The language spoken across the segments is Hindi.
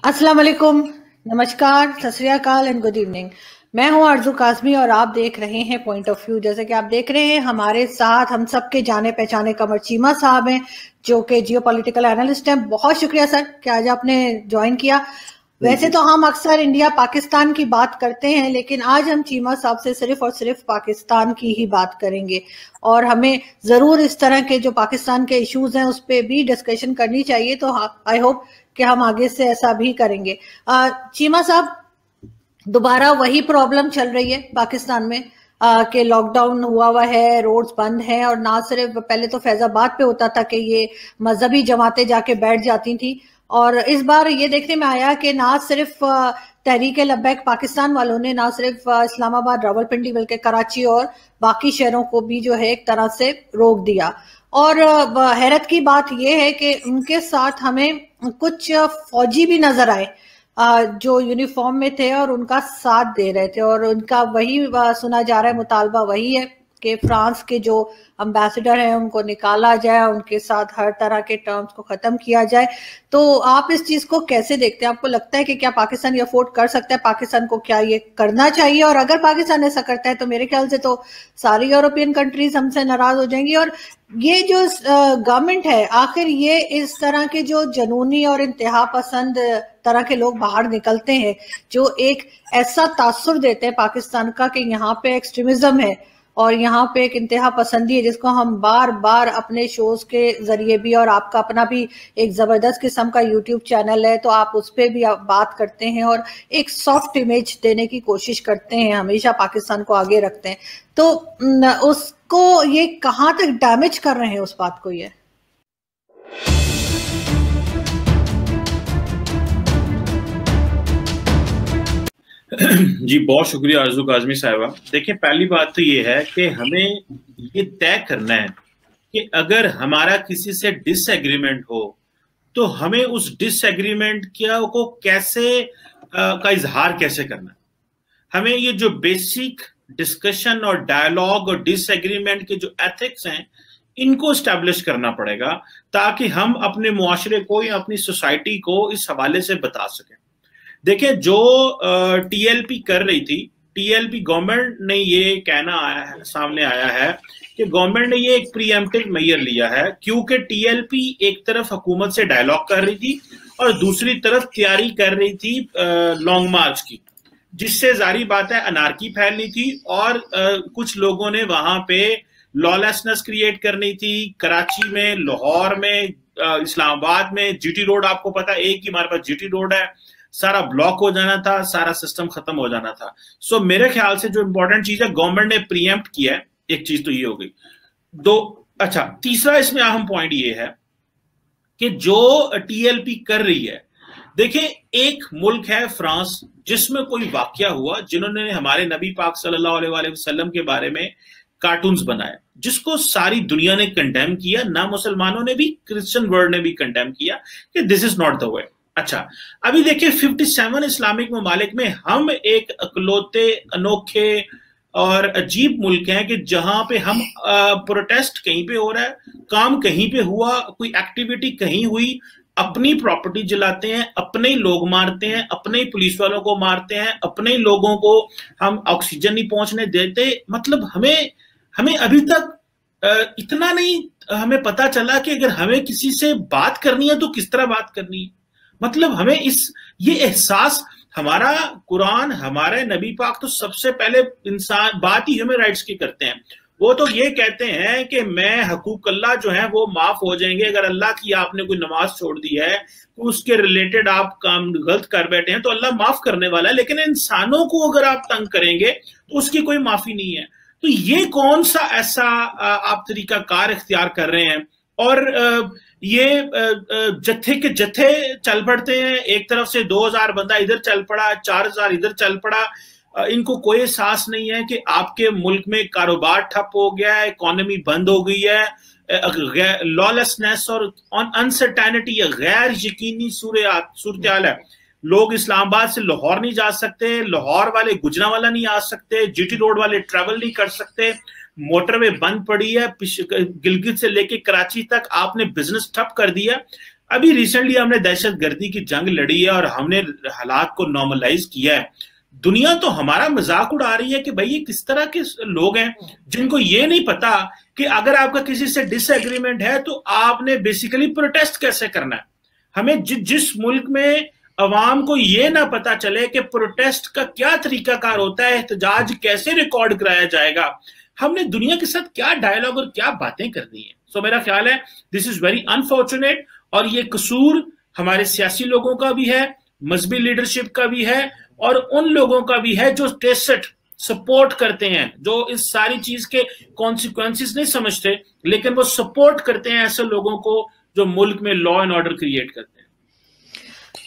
अस्सलाम वालेकुम, नमस्कार, सत श्री अकाल एंड गुड इवनिंग। मैं हूं आरजू काज़मी और आप देख रहे हैं पॉइंट ऑफ व्यू। जैसे कि आप देख रहे हैं हमारे साथ हम सबके जाने पहचाने कमर चीमा साहब हैं जो कि जियो पॉलिटिकल एनालिस्ट हैं। बहुत शुक्रिया सर कि आज आपने ज्वाइन किया। वैसे तो हम अक्सर इंडिया पाकिस्तान की बात करते हैं, लेकिन आज हम चीमा साहब से सिर्फ और सिर्फ पाकिस्तान की ही बात करेंगे और हमें जरूर इस तरह के जो पाकिस्तान के इश्यूज हैं उस पर भी डिस्कशन करनी चाहिए। तो आई होप कि हम आगे से ऐसा भी करेंगे। चीमा साहब, दोबारा वही प्रॉब्लम चल रही है पाकिस्तान में कि लॉकडाउन हुआ है, रोड्स बंद हैं और ना सिर्फ पहले तो फैजाबाद पे होता था कि ये मजहबी जमातें जाके बैठ जाती थी, और इस बार ये देखने में आया कि ना सिर्फ तहरीक लब्बैक पाकिस्तान वालों ने ना सिर्फ इस्लामाबाद, रावलपिंडी बल्कि कराची और बाकी शहरों को भी जो है एक तरह से रोक दिया। और हैरत की बात यह है कि उनके साथ हमें कुछ फौजी भी नजर आए जो यूनिफॉर्म में थे और उनका साथ दे रहे थे, और उनका वही सुना जा रहा है, मुतालबा वही है कि फ्रांस के जो एम्बेसडर हैं उनको निकाला जाए, उनके साथ हर तरह के टर्म्स को खत्म किया जाए। तो आप इस चीज को कैसे देखते हैं? आपको लगता है कि क्या पाकिस्तान ये अफोर्ड कर सकता है? पाकिस्तान को क्या ये करना चाहिए? और अगर पाकिस्तान ऐसा करता है तो मेरे ख्याल से तो सारी यूरोपियन कंट्रीज हमसे नाराज हो जाएंगी। और ये जो गवर्नमेंट है, आखिर ये इस तरह के जो जनूनी और इंतहा पसंद तरह के लोग बाहर निकलते हैं जो एक ऐसा तासुर देते हैं पाकिस्तान का कि यहाँ पे एक्सट्रीमिज्म है और यहाँ पे एक इंतहा पसंदी है, जिसको हम बार बार अपने शोज के जरिए भी, और आपका अपना भी एक जबरदस्त किस्म का यूट्यूब चैनल है तो आप उस पर भी आप बात करते हैं और एक सॉफ्ट इमेज देने की कोशिश करते हैं, हमेशा पाकिस्तान को आगे रखते हैं। तो उसको ये कहाँ तक डैमेज कर रहे हैं उस बात को? ये जी बहुत शुक्रिया आरजू काज़मी साहिबा। देखिए, पहली बात तो ये है कि हमें ये तय करना है कि अगर हमारा किसी से डिसएग्रीमेंट हो तो हमें उस डिसएग्रीमेंट को कैसे का इजहार कैसे करना है। हमें ये जो बेसिक डिस्कशन और डायलॉग और डिसएग्रीमेंट के जो एथिक्स हैं इनको स्टैब्लिश करना पड़ेगा ताकि हम अपने मुआशरे को या अपनी सोसाइटी को इस हवाले से बता सकें। देखिए, जो टीएलपी कर रही थी, टीएलपी गवर्नमेंट ने ये कहना सामने आया है कि गवर्नमेंट ने ये एक प्रीएम्प्टिव मेजर लिया है क्योंकि टीएलपी एक तरफ हुकूमत से डायलॉग कर रही थी और दूसरी तरफ तैयारी कर रही थी लॉन्ग मार्च की, जिससे जारी बात है अनार्की फैलनी थी और कुछ लोगों ने वहां पे लॉलेसनेस क्रिएट करनी थी। कराची में, लाहौर में, इस्लामाबाद में, जीटी रोड आपको पता है, एक ही हमारे पास जीटी रोड है, सारा ब्लॉक हो जाना था, सारा सिस्टम खत्म हो जाना था। सो मेरे ख्याल से जो इंपॉर्टेंट चीज है गवर्नमेंट ने प्रीएम्प्ट किया है, एक चीज तो ये हो गई। अच्छा, तीसरा इसमें अहम पॉइंट ये है कि जो टीएलपी कर रही है, देखिए एक मुल्क है फ्रांस जिसमें कोई वाकया हुआ, जिन्होंने हमारे नबी पाक सल्लल्लाहु अलैहि वसल्लम के बारे में कार्टून्स बनाए, जिसको सारी दुनिया ने कंडेम किया, ना मुसलमानों ने भी, क्रिश्चियन वर्ल्ड ने भी कंडेम किया कि this is not the way. अच्छा, अभी देखिए 57 इस्लामिक ममालिक में हम एक अकलौते, अनोखे और अजीब मुल्क हैं कि जहां पे हम प्रोटेस्ट कहीं पे हो रहा है, काम कहीं पे हुआ, कोई एक्टिविटी कहीं हुई, अपनी प्रॉपर्टी जलाते हैं, अपने ही लोग मारते हैं, अपने ही पुलिस वालों को मारते हैं, अपने ही लोगों को हम ऑक्सीजन नहीं पहुंचने देते। मतलब हमें अभी तक इतना नहीं हमें पता चला कि अगर हमें किसी से बात करनी है तो किस तरह बात करनी है। मतलब हमें ये एहसास, हमारा कुरान, हमारे नबी पाक तो सबसे पहले इंसान बात ही ह्यूमन राइट्स की करते हैं। वो तो ये कहते हैं कि मैं हकूक अल्लाह जो है वो माफ हो जाएंगे। अगर अल्लाह की आपने कोई नमाज छोड़ दी है, तो उसके रिलेटेड आप काम गलत कर बैठे हैं तो अल्लाह माफ करने वाला है, लेकिन इंसानों को अगर आप तंग करेंगे तो उसकी कोई माफी नहीं है। तो ये कौन सा ऐसा आप तरीका कार इख्तियार कर रहे हैं? और ये जत्थे के जत्थे चल पड़ते हैं, एक तरफ से 2000 बंदा इधर चल पड़ा, 4000 इधर चल पड़ा। इनको कोई एहसास नहीं है कि आपके मुल्क में कारोबार ठप हो गया है, इकोनॉमी बंद हो गई है, लॉलेसनेस और अनसर्टेनिटी, गैर यकीनी सूरत हाल है। लोग इस्लामाबाद से लाहौर नहीं जा सकते, लाहौर वाले गुजरांवाला नहीं आ सकते, जीटी रोड वाले ट्रेवल नहीं कर सकते, मोटरवे बंद पड़ी है, गिलगित से लेके कराची तक आपने बिजनेस ठप कर दिया। अभी रिसेंटली हमने दहशतगर्दी की जंग लड़ी है और हमने हालात को नॉर्मलाइज किया है। दुनिया तो हमारा मजाक उड़ा रही है कि भाई ये किस तरह के लोग हैं जिनको ये नहीं पता कि अगर आपका किसी से डिसएग्रीमेंट है तो आपने बेसिकली प्रोटेस्ट कैसे करना है। हमें जिस मुल्क में अवाम को ये ना पता चले कि प्रोटेस्ट का क्या तरीकाकार होता है, एहतजाज कैसे रिकॉर्ड कराया जाएगा, हमने दुनिया के साथ क्या डायलॉग और क्या बातें कर दी हैं। सो मेरा ख्याल है दिस इज वेरी अनफॉर्चुनेट, और ये कसूर हमारे सियासी लोगों का भी है, मजहबी लीडरशिप का भी है, और उन लोगों का भी है जो टेस्ट सपोर्ट करते हैं, जो इस सारी चीज के कॉन्सिक्वेंसेस नहीं समझते, लेकिन वो सपोर्ट करते हैं ऐसे लोगों को जो मुल्क में लॉ एंड ऑर्डर क्रिएट करते हैं।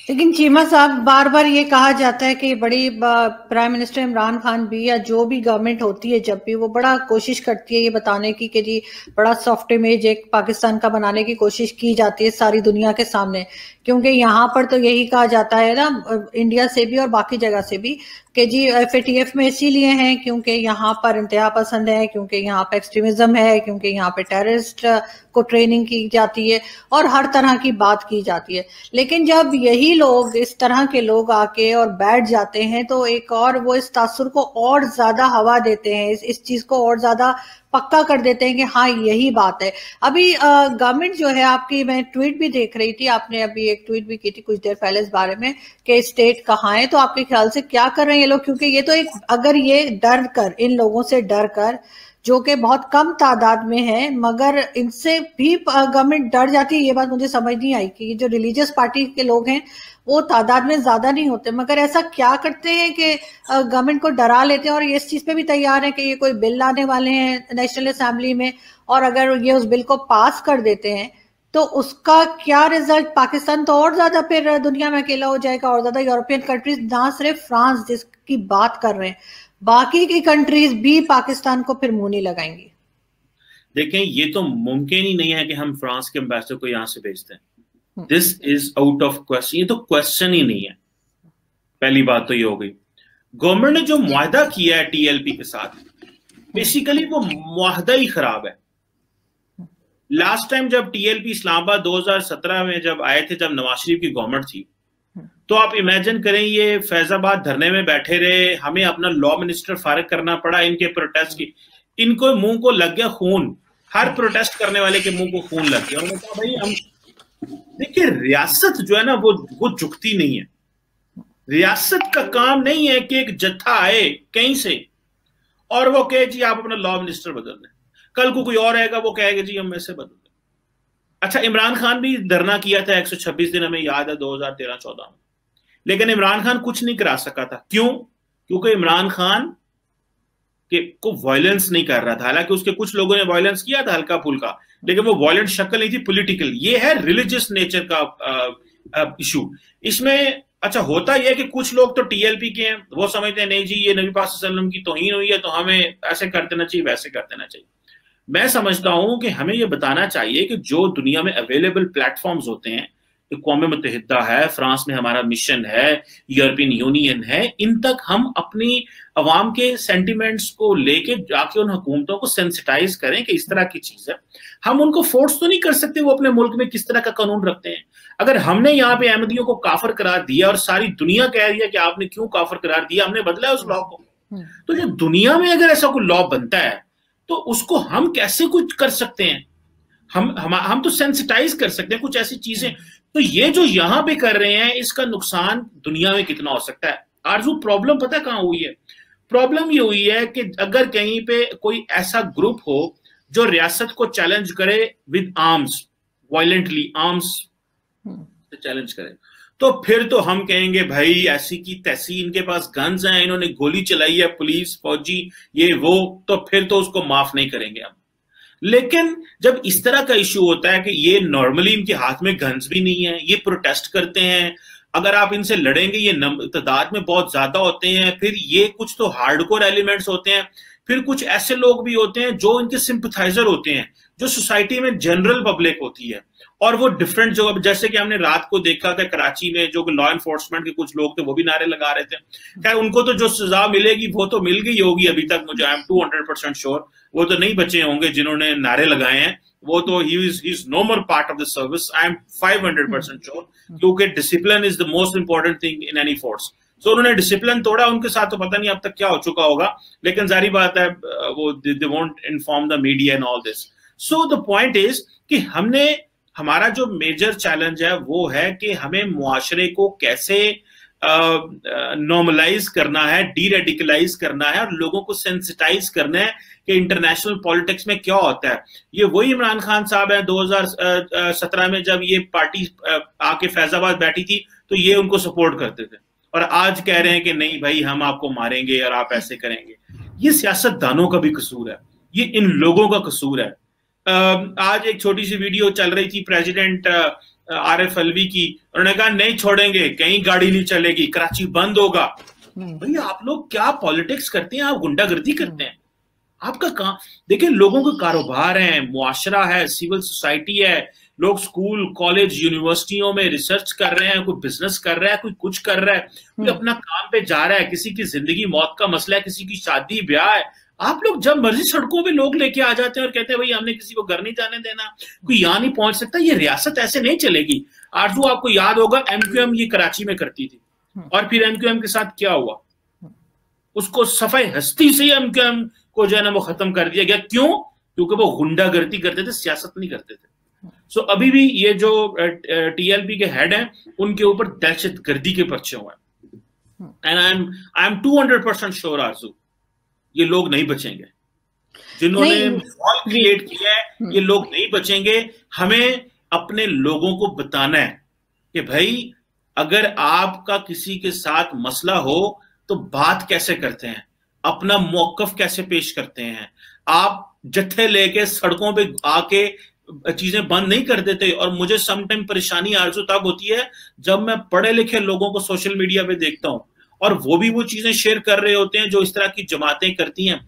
लेकिन चीमा साहब, बार बार ये कहा जाता है कि बड़ी प्राइम मिनिस्टर इमरान खान भी या जो भी गवर्नमेंट होती है जब भी, वो बड़ा कोशिश करती है ये बताने की कि जी बड़ा सॉफ्ट इमेज एक पाकिस्तान का बनाने की कोशिश की जाती है सारी दुनिया के सामने, क्योंकि यहाँ पर तो यही कहा जाता है ना इंडिया से भी और बाकी जगह से भी कि जी FATF में इसीलिए हैं क्योंकि यहाँ पर इंतहा पसंद है, क्योंकि यहाँ पे एक्सट्रीमिज्म है, क्योंकि यहाँ पे टेररिस्ट को ट्रेनिंग की जाती है और हर तरह की बात की जाती है। लेकिन जब यही लोग, इस तरह के लोग आके और बैठ जाते हैं तो एक और वो इस तासुर को और ज्यादा हवा देते हैं, इस चीज को और ज्यादा पक्का कर देते हैं कि हाँ यही बात है। अभी गवर्नमेंट जो है आपकी, मैं ट्वीट भी देख रही थी, आपने अभी एक ट्वीट भी की थी कुछ देर पहले इस बारे में कि स्टेट कहाँ है, तो आपके ख्याल से क्या कर रहे हैं ये लोग? क्योंकि ये तो एक, अगर ये डर कर, इन लोगों से डर कर जो कि बहुत कम तादाद में है, मगर इनसे भी गवर्नमेंट डर जाती है, ये बात मुझे समझ नहीं आई कि ये जो रिलीजियस पार्टी के लोग हैं वो तादाद में ज्यादा नहीं होते, मगर ऐसा क्या करते हैं कि गवर्नमेंट को डरा लेते हैं और ये इस चीज पे भी तैयार है कि ये कोई बिल लाने वाले हैं नेशनल असेंबली में, और अगर ये उस बिल को पास कर देते हैं तो उसका क्या रिजल्ट, पाकिस्तान तो और ज्यादा फिर दुनिया में अकेला हो जाएगा, और ज्यादा यूरोपियन कंट्रीज, ना सिर्फ फ्रांस जिसकी बात कर रहे हैं, बाकी की कंट्रीज भी पाकिस्तान को फिर मुंह नहीं लगाएंगी। देखें, ये तो मुमकिन ही नहीं है कि हम फ्रांस के एम्बेसडर को यहां से भेजते हैं। This is out of question, ये तो क्वेश्चन ही नहीं है। पहली बात तो ये हो गई। गवर्नमेंट ने जो मुआहदा किया है TLP के साथ, बेसिकली वो मुआहदा ही खराब है। लास्ट टाइम जब TLP इस्लामाबाद 2017 में जब आए थे, जब नवाज शरीफ की गवर्नमेंट थी, तो आप इमेजिन करें ये फैजाबाद धरने में बैठे रहे, हमें अपना लॉ मिनिस्टर फारिग करना पड़ा इनके प्रोटेस्ट की, इनको मुंह को लग गया खून, हर प्रोटेस्ट करने वाले के मुंह को खून लग गया। उन्होंने कहा भाई हम, देखिए रियासत जो है ना वो झुकती नहीं है। रियासत का काम नहीं है कि एक जत्था आए कहीं से और वो कहे जी आप अपना लॉ मिनिस्टर बदल दें, कल को कोई और आएगा वो कहेगा जी हम ऐसे बदल दें। अच्छा, इमरान खान भी धरना किया था 126 दिन, हमें याद है 2013-14 में, लेकिन इमरान खान कुछ नहीं करा सका था। क्यों? क्योंकि इमरान खान को वायलेंस नहीं कर रहा था। हालांकि उसके कुछ लोगों ने वायलेंस किया था हल्का फुल्का, लेकिन वो वायलेंट शक्ल नहीं थी, पॉलिटिकल। ये है रिलीजियस नेचर का इशू इसमें। अच्छा, होता यह है कि कुछ लोग तो TLP के हैं, वो समझते हैं नहीं जी ये नबी पाक सल्लल्लाहु अलैहि वसल्लम की तौहीन हुई है तो हमें ऐसे कर देना चाहिए, वैसे कर देना चाहिए। मैं समझता हूं कि हमें यह बताना चाहिए कि जो दुनिया में अवेलेबल प्लेटफॉर्म्स होते हैं, अक़वाम मुत्तहिदा है, फ्रांस में हमारा मिशन है, यूरोपियन यूनियन है, इन तक हम अपनी अवाम के सेंटिमेंट्स को लेके जाके उन हुकूमतों को सेंसिटाइज करें कि इस तरह की चीज है। हम उनको फोर्स तो नहीं कर सकते वो अपने मुल्क में किस तरह का कानून रखते हैं। अगर हमने यहाँ पे अहमदियों को काफिर करार दिया और सारी दुनिया कह रही है कि आपने क्यों काफिर करार दिया, हमने बदला है उस लॉ को, तो जो दुनिया में अगर ऐसा कोई लॉ बनता है तो उसको हम कैसे कुछ कर सकते हैं? हम तो सेंसिटाइज कर सकते हैं कुछ ऐसी चीजें। तो ये जो यहां पे कर रहे हैं इसका नुकसान दुनिया में कितना हो सकता है? आरजू, प्रॉब्लम पता कहां हुई है? प्रॉब्लम ये हुई है कि अगर कहीं पे कोई ऐसा ग्रुप हो जो रियासत को चैलेंज करे विद आर्म्स, वायलेंटली आर्म्स से चैलेंज करे, तो फिर तो हम कहेंगे भाई ऐसी की तैसी, इनके पास गन्स हैं, इन्होंने गोली चलाई है, पुलिस फौजी ये वो, तो फिर तो उसको माफ नहीं करेंगे हम। लेकिन जब इस तरह का इशू होता है कि ये नॉर्मली इनके हाथ में गन्स भी नहीं है, ये प्रोटेस्ट करते हैं, अगर आप इनसे लड़ेंगे ये तादाद में बहुत ज्यादा होते हैं, फिर ये कुछ तो हार्डकोर एलिमेंट्स होते हैं, फिर कुछ ऐसे लोग भी होते हैं जो इनके सिंपथाइजर होते हैं, जो सोसाइटी में जनरल पब्लिक होती है, और वो डिफरेंट जगह, जैसे कि हमने रात को देखा था कराची में, जो लॉ एनफोर्समेंट के कुछ लोग थे वो भी नारे लगा रहे थे। खैर उनको तो जो सजा मिलेगी वो तो मिल गई होगी अभी तक, मुझे आई एम 200% श्योर वो तो नहीं बचे होंगे जिन्होंने नारे लगाए हैं, वो तो he is no more part of the service, I am 500% sure, क्योंकि discipline is the most important thing in any force. So उन्होंने डिसिप्लिन तोड़ा, उनके साथ तो पता नहीं अब तक क्या हो चुका होगा, लेकिन जारी बात है वो they won't inform the media and all this. So the point is कि हमारा जो मेजर चैलेंज है वो है कि हमें मुआशरे को कैसे नॉर्मलाइज करना है, डीरेडिकलाइज करना है और लोगों को सेंसिटाइज करना है कि इंटरनेशनल पॉलिटिक्स में क्या होता है। ये वही इमरान खान साहब है 2017 में जब ये पार्टी आके फैजाबाद बैठी थी तो ये उनको सपोर्ट करते थे, और आज कह रहे हैं कि नहीं भाई हम आपको मारेंगे और आप ऐसे करेंगे। ये सियासतदानों का भी कसूर है, ये इन लोगों का कसूर है। आज एक छोटी सी वीडियो चल रही थी प्रेसिडेंट आरिफ अलवी की, उन्होंने कहा नहीं छोड़ेंगे, कहीं गाड़ी नहीं चलेगी, कराची बंद होगा। भाई आप लोग क्या पॉलिटिक्स करते हैं, आप गुंडागर्दी करते हैं, आपका काम देखिए, लोगों के कारोबार है, मुआशरा है, सिविल सोसाइटी है, लोग स्कूल कॉलेज यूनिवर्सिटियों में रिसर्च कर रहे हैं, कोई बिजनेस कर रहा है, कोई कुछ कर रहा है, कोई अपना काम पे जा रहा है, किसी की जिंदगी मौत का मसला है, किसी की शादी ब्याह है। आप लोग जब मर्जी सड़कों पे लोग लेके आ जाते हैं और कहते हैं भाई हमने किसी को घर नहीं जाने देना, कोई यहां नहीं पहुंच सकता, ये रियासत ऐसे नहीं चलेगी। आरजू आपको याद होगा एमक्यूएम ये कराची में करती थी, और फिर एमक्यूएम के साथ क्या हुआ, उसको सफाई हस्ती से एमक्यूएम को जो है ना वो खत्म कर दिया गया। क्यों? क्योंकि वो गुंडागर्दी करते थे, सियासत नहीं करते थे। सो अभी भी ये जो टीएलपी के हेड हैं उनके ऊपर दहशतगर्दी के पर्चे हुए हैं, एंड आई एम 200% श्योर आरजू ये लोग नहीं बचेंगे, जिन्होंने माहौल क्रिएट किया है ये लोग नहीं बचेंगे। हमें अपने लोगों को बताना है कि भाई अगर आपका किसी के साथ मसला हो तो बात कैसे करते हैं, अपना मौकफ कैसे पेश करते हैं। आप जत्थे लेके सड़कों पे आके चीजें बंद नहीं कर देते। और मुझे समटाइम परेशानी आरजू तब होती है जब मैं पढ़े लिखे लोगों को सोशल मीडिया पे देखता हूं और वो भी वो चीजें शेयर कर रहे होते हैं जो इस तरह की जमातें करती हैं।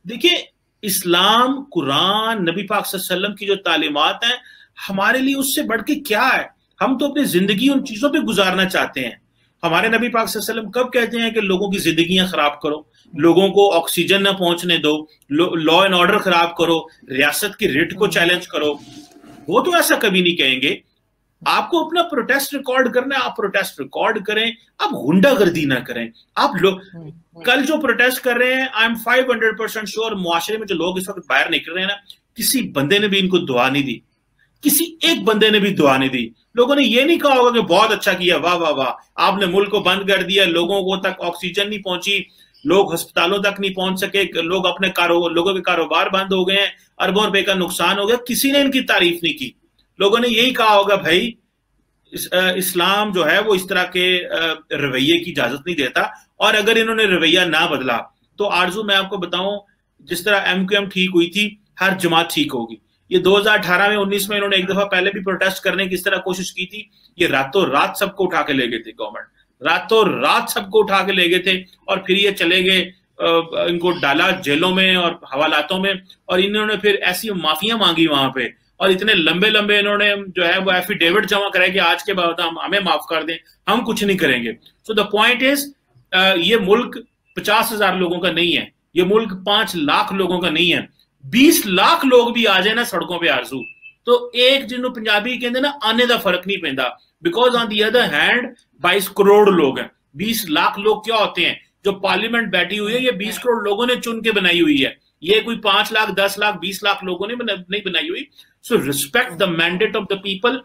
देखिए इस्लाम, कुरान, नबी पाक सल्लल्लाहु अलैहि वसल्लम की जो तालीमात हैं हमारे लिए उससे बढ़ के क्या है। हम तो अपनी जिंदगी उन चीजों पे गुजारना चाहते हैं। हमारे नबी पाक सल्लल्लाहु अलैहि वसल्लम कब कहते हैं कि लोगों की जिंदगियां खराब करो, लोगों को ऑक्सीजन ना पहुंचने दो, लॉ एंड ऑर्डर खराब करो, रियासत की रिट को चैलेंज करो। वो तो ऐसा कभी नहीं कहेंगे। आपको अपना प्रोटेस्ट रिकॉर्ड करना है, आप प्रोटेस्ट रिकॉर्ड करें, आप गुंडागर्दी ना करें। आप लोग कल जो प्रोटेस्ट कर रहे हैं, आई एम 500% श्योर मुआशरे में जो लोग इस वक्त बाहर निकल रहे हैं ना, किसी बंदे ने भी इनको दुआ नहीं दी, किसी एक बंदे ने भी दुआ नहीं दी। लोगों ने ये नहीं कहा होगा कि बहुत अच्छा किया, वाह वाह वाह, आपने मुल्क को बंद कर दिया, लोगों को तक ऑक्सीजन नहीं पहुंची, लोग अस्पतालों तक नहीं पहुंच सके, लोग अपने लोगों के कारोबार बंद हो गए हैं, अरबों रुपए का नुकसान हो गया। किसी ने इनकी तारीफ नहीं की। लोगों ने यही कहा होगा भाई इस्लाम जो है वो इस तरह के रवैये की इजाजत नहीं देता। और अगर इन्होंने रवैया ना बदला तो आरजू मैं आपको बताऊं, जिस तरह एमक्यूएम ठीक हुई थी, हर जमात ठीक होगी। ये 2018 में 19 में इन्होंने एक दफा पहले भी प्रोटेस्ट करने की इस तरह कोशिश की थी। ये रातों रात सबको उठा के ले गए थे, गवर्नमेंट रातों रात सबको उठा के ले गए थे, और फिर ये चले गए, इनको डाला जेलों में और हवालातों में, और इन्होंने फिर ऐसी माफिया मांगी वहां पे, और इतने लंबे लंबे इन्होंने जो है वो एफिडेविट जमा कराए कि आज के बाद हमें माफ कर दें, हम कुछ नहीं करेंगे। सो द पॉइंट इज ये मुल्क 50,000 लोगों का नहीं है, ये मुल्क 5 लाख लोगों का नहीं है। 20 लाख लोग भी आ जाए ना सड़कों पे आरजू, तो एक जिन्होंने पंजाबी कहते ना आने का फर्क नहीं पैंदा, because on the other hand 22 crore लोग हैं। 20 लाख लोग क्या होते हैं? जो पार्लियामेंट बैठी हुई है ये 20 करोड़ लोगों ने चुन के बनाई हुई है, ये कोई 5 लाख 10 लाख 20 लाख लोगों ने नहीं बनाई हुई। So respect the mandate of the people.